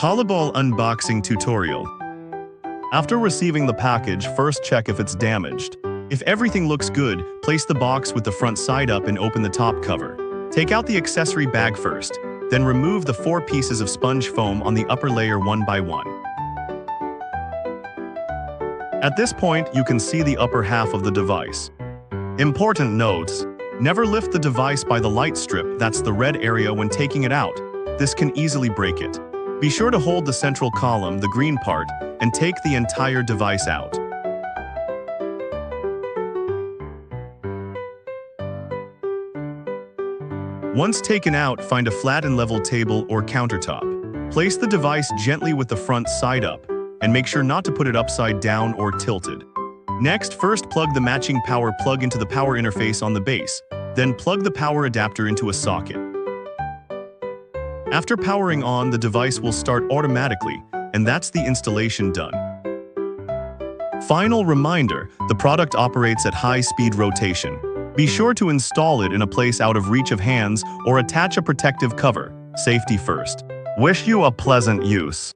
Holoball unboxing tutorial. After receiving the package, first check if it's damaged. If everything looks good, place the box with the front side up and open the top cover. Take out the accessory bag first, then remove the 4 pieces of sponge foam on the upper layer one by one. At this point, you can see the upper half of the device. Important notes: never lift the device by the light strip, that's the red area, when taking it out. This can easily break it. Be sure to hold the central column, the green part, and take the entire device out. Once taken out, find a flat and level table or countertop. Place the device gently with the front side up, and make sure not to put it upside down or tilted. Next, first plug the matching power plug into the power interface on the base, then plug the power adapter into a socket. After powering on, the device will start automatically, and that's the installation done. Final reminder: the product operates at high-speed rotation. Be sure to install it in a place out of reach of hands or attach a protective cover. Safety first. Wish you a pleasant use.